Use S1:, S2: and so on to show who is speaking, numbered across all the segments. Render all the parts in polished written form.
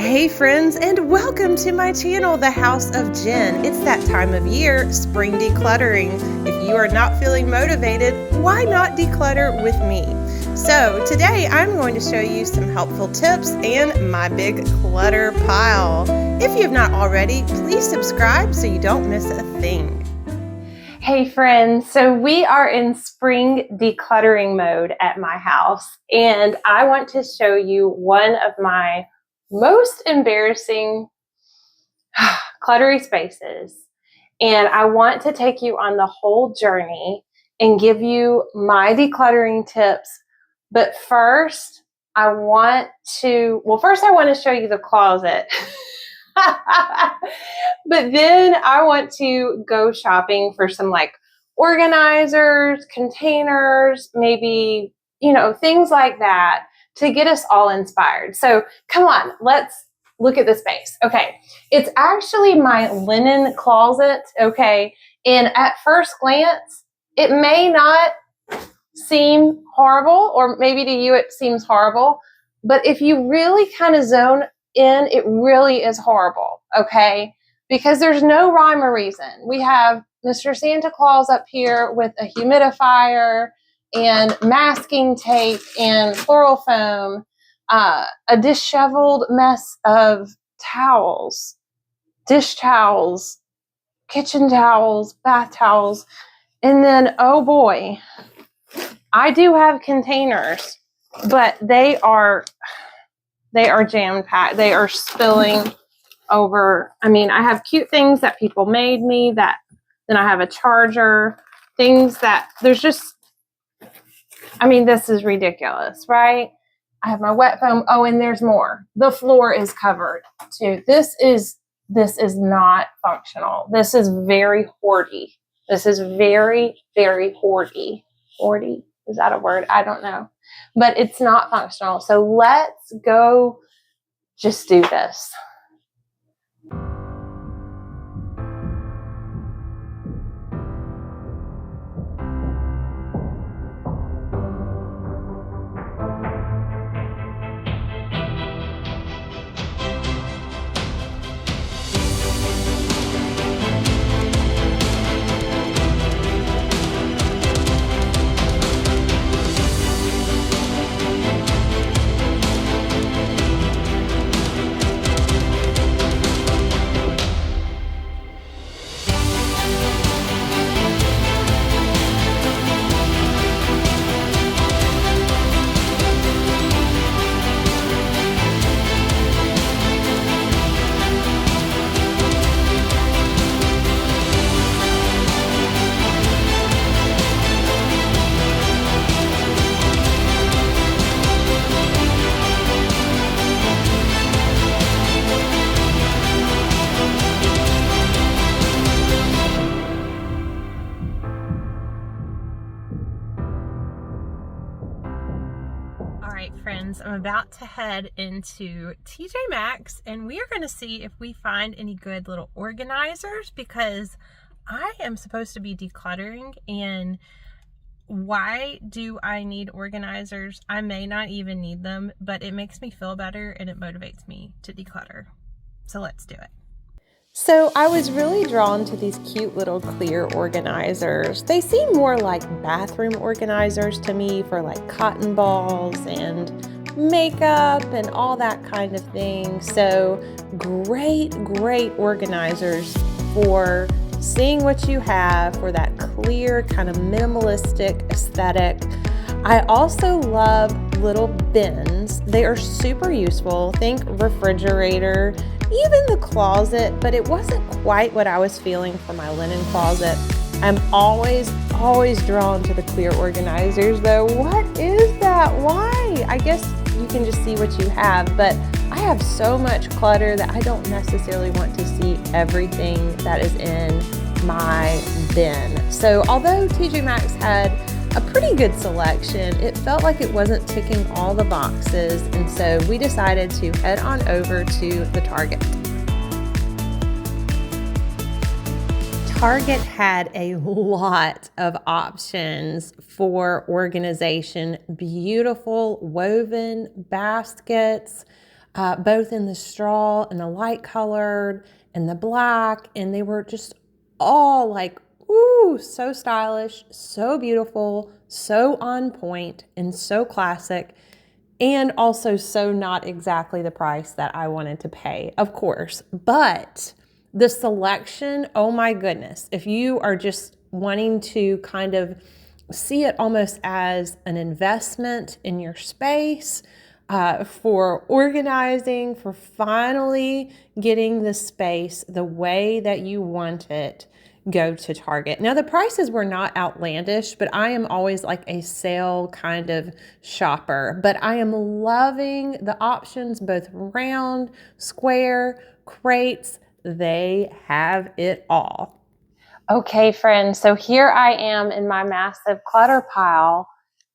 S1: Hey friends, and welcome to my channel, The House of Jen. It's that time of year, spring decluttering. If you are not feeling motivated, why not declutter with me? So today I'm going to show you some helpful tips and my big clutter pile. If you have not already, please subscribe so you don't miss a thing. Hey friends, so we are in spring decluttering mode at my house, and I want to show you one of my most embarrassing cluttery spaces. And I want to take you on the whole journey and give you my decluttering tips. But first, I want to show you the closet. But then I want to go shopping for some like organizers, containers, maybe, things like that to get us all inspired. So come on, let's look at the space. Okay, it's actually my linen closet, okay? And at first glance, it may not seem horrible, or maybe to you it seems horrible, but if you really kind of zone in, it really is horrible, okay? Because there's no rhyme or reason. We have Mr. Santa Claus up here with a humidifier and masking tape and floral foam, a disheveled mess of towels, dish towels, kitchen towels, bath towels, and then, oh boy, I do have containers, but they are jam-packed. They are spilling over. I mean, I have cute things that people made me, then I have a charger, things that there's just, this is ridiculous, right? I have my wet foam. Oh, and there's more. The floor is covered too. This is not functional. This is very hoardy. This is very, very hoardy. Hoardy? Is that a word? I don't know. But it's not functional. So let's go just do this. Friends, I'm about to head into TJ Maxx, and we are going to see if we find any good little organizers, because I am supposed to be decluttering, and why do I need organizers? I may not even need them, but it makes me feel better and it motivates me to declutter. So let's do it. So I was really drawn to these cute little clear organizers. They seem more like bathroom organizers to me, for like cotton balls and makeup and all that kind of thing. So great organizers for seeing what you have, for that clear kind of minimalistic aesthetic. I also love little bins. They are super useful. Think refrigerator, even the closet, but it wasn't quite what I was feeling for my linen closet. I'm always drawn to the clear organizers though. What is that? Why? I guess you can just see what you have, but I have so much clutter that I don't necessarily want to see everything that is in my bin. So although TJ Maxx had a pretty good selection, it felt like it wasn't ticking all the boxes, and so we decided to head on over to the Target. Target had a lot of options for organization, beautiful woven baskets, both in the straw and the light colored and the black, and they were just all like, ooh, so stylish, so beautiful, so on point, and so classic, and also so not exactly the price that I wanted to pay, of course. But the selection, oh my goodness, if you are just wanting to kind of see it almost as an investment in your space, for organizing, for finally getting the space the way that you want it, go to Target. Now, the prices were not outlandish, but I am always like a sale kind of shopper. But I am loving the options, both round, square, crates. They have it all. Okay, friends, so here I am in my massive clutter pile,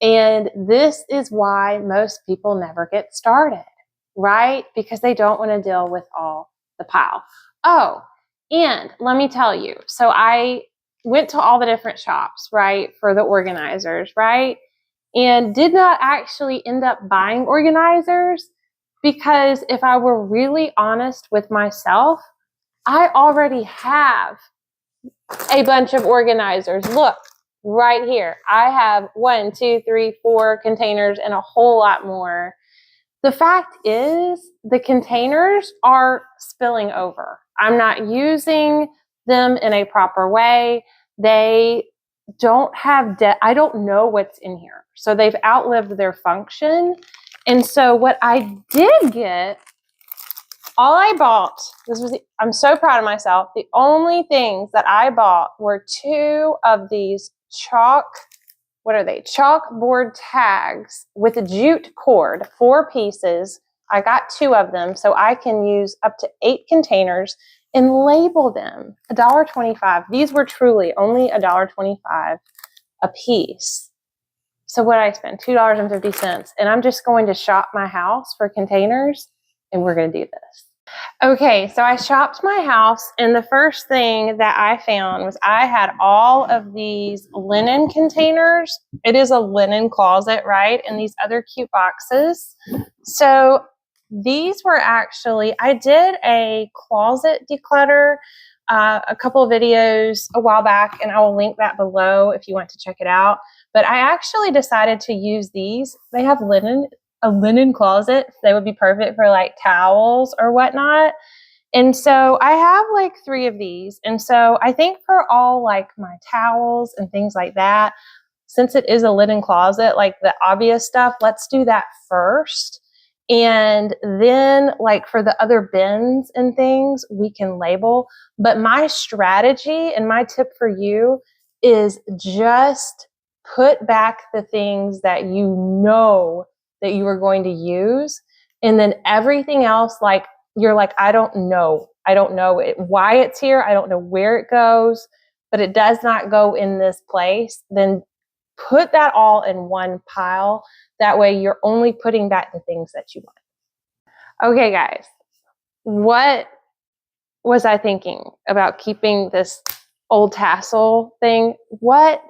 S1: and this is why most people never get started, right? Because they don't want to deal with all the pile. Oh, and let me tell you, so I went to all the different shops, right, for the organizers, right? And did not actually end up buying organizers because if I were really honest with myself, I already have a bunch of organizers. Look, right here. I have 1, 2, 3, 4 containers and a whole lot more. The fact is, the containers are spilling over. I'm not using them in a proper way. They don't have I don't know what's in here. So they've outlived their function. And so what I did get, all I bought, I'm so proud of myself. The only things that I bought were 2 of these chalkboard tags with a jute cord, 4 pieces. I got 2 of them so I can use up to 8 containers and label them. $1.25. These were truly only $1.25 a piece. So what I spent, $2.50, and I'm just going to shop my house for containers, and we're going to do this. Okay, so I shopped my house, and the first thing that I found was I had all of these linen containers. It is a linen closet, right? And these other cute boxes. So these were actually, I did a closet declutter, a couple of videos a while back, and I will link that below if you want to check it out. But I actually decided to use these. They have a linen closet. They would be perfect for like towels or whatnot. And so I have like 3 of these. And so I think for all like my towels and things like that, since it is a linen closet, like the obvious stuff, let's do that first. And then like for the other bins and things, we can label. But my strategy and my tip for you is just put back the things that you know that you are going to use. And then everything else, like you're like, I don't know why it's here. I don't know where it goes, but it does not go in this place. Then put that all in one pile. That way you're only putting back the things that you want. Okay, guys, what was I thinking about keeping this old tassel thing? What?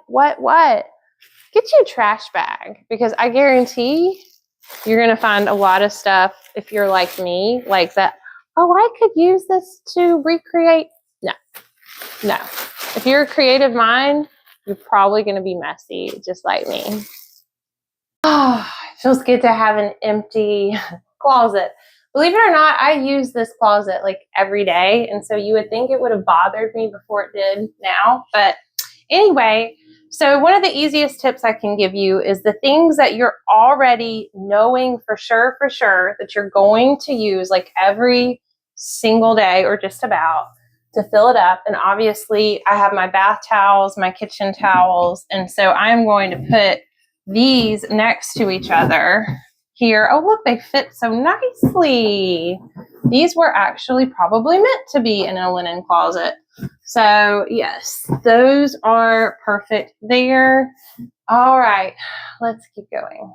S1: Get you a trash bag, because I guarantee you're going to find a lot of stuff, if you're like me, like that, oh, I could use this to recreate. No. If you're a creative mind, you're probably going to be messy, just like me. Oh, it feels good to have an empty closet. Believe it or not, I use this closet like every day. And so you would think it would have bothered me before it did now. But anyway, so one of the easiest tips I can give you is the things that you're already knowing for sure that you're going to use like every single day or just about, to fill it up. And obviously I have my bath towels, my kitchen towels. And so I'm going to put these next to each other here. Oh, look, they fit so nicely. These were actually probably meant to be in a linen closet. So yes, those are perfect there. All right, let's keep going.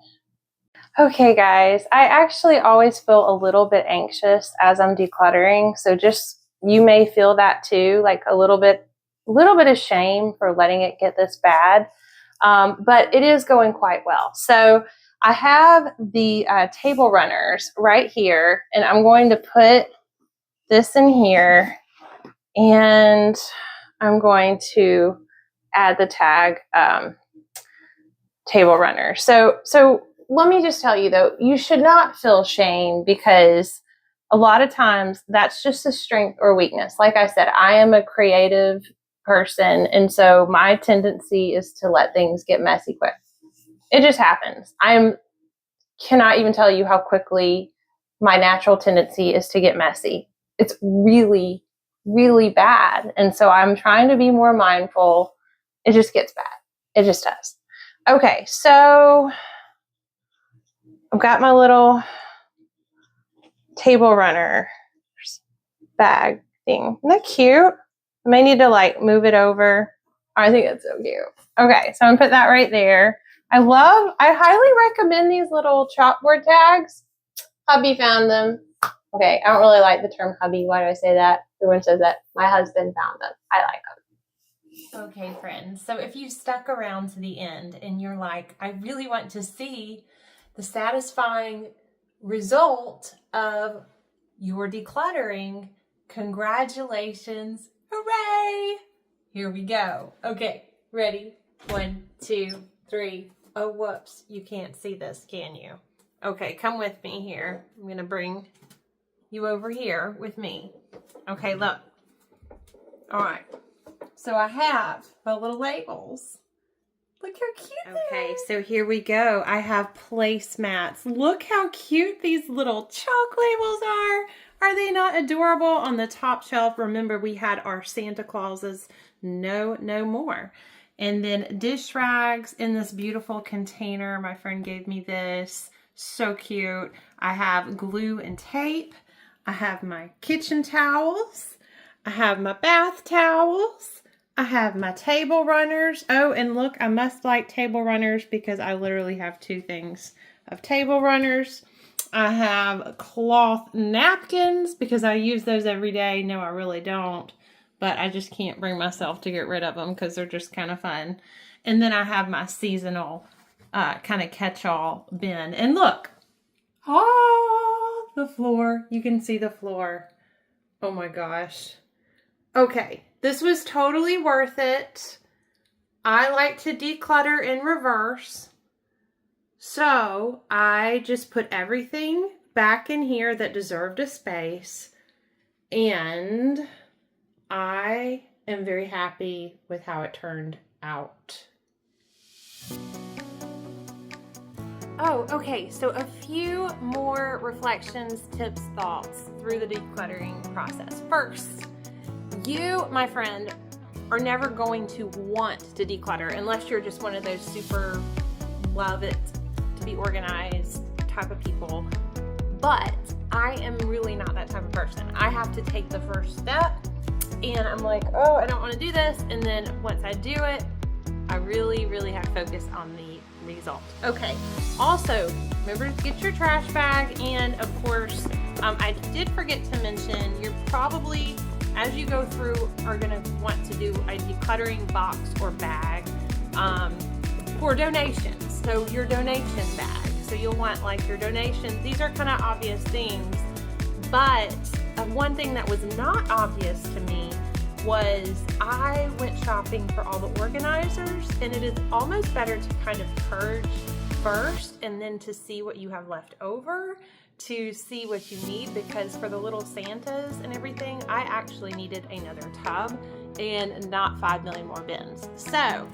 S1: Okay, guys, I actually always feel a little bit anxious as I'm decluttering. So just, you may feel that too, like a little bit of shame for letting it get this bad. But it is going quite well. So I have the table runners right here, and I'm going to put this in here, and I'm going to add the tag table runner. So let me just tell you though, you should not feel shame, because a lot of times that's just a strength or weakness. Like I said, I am a creative person, and so my tendency is to let things get messy quick. It just happens. Cannot even tell you how quickly my natural tendency is to get messy. It's really, really bad. And so I'm trying to be more mindful. It just gets bad. It just does. Okay, so I've got my little table runner bag thing. Isn't that cute? I may need to like move it over. I think it's so cute. Okay, so I'm gonna put that right there. I highly recommend these little chalkboard tags. Hubby found them. Okay, I don't really like the term hubby. Why do I say that? Everyone says that. My husband found them. I like them. Okay, friends. So if you stuck around to the end and you're like, I really want to see the satisfying result of your decluttering, congratulations. Hooray! Here we go. Okay, ready? 1, 2, 3. Oh, whoops. You can't see this, can you? Okay, come with me here. I'm going to bring you over here with me. Okay, look. All right. So I have my little labels. Look how cute. Okay, so here we go. I have placemats. Look how cute these little chalk labels are. Are they not adorable? On the top shelf, remember we had our Santa Clauses. No more. And then dish rags in this beautiful container. My friend gave me this. So cute. I have glue and tape. I have my kitchen towels. I have my bath towels. I have my table runners. Oh, and look, I must like table runners because I literally have 2 things of table runners. I have cloth napkins because I use those every day. No, I really don't. But I just can't bring myself to get rid of them because they're just kind of fun. And then I have my seasonal kind of catch-all bin. And look, the floor. You can see the floor. Oh my gosh. Okay, this was totally worth it. I like to declutter in reverse. So I just put everything back in here that deserved a space. And I am very happy with how it turned out. Oh, okay, so a few more reflections, tips, thoughts through the decluttering process. First, you, my friend, are never going to want to declutter unless you're just one of those super love it to be organized type of people. But I am really not that type of person. I have to take the first step and I'm like, oh, I don't want to do this. And then once I do it, I really, really have to focus on the result. Okay, also remember to get your trash bag, and of course I did forget to mention, you're probably, as you go through, are going to want to do a decluttering box or bag for donations. So your donation bag, so you'll want like your donations. These are kind of obvious things, but one thing that was not obvious to me was I went shopping for all the organizers, and it is almost better to kind of purge first and then to see what you have left over to see what you need, because for the little Santas and everything, I actually needed another tub and not 5 million more bins. So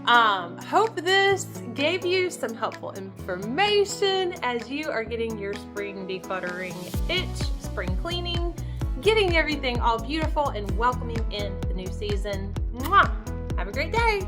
S1: hope this gave you some helpful information as you are getting your spring decluttering itch, spring cleaning, getting everything all beautiful and welcoming in the new season. Mwah! Have a great day.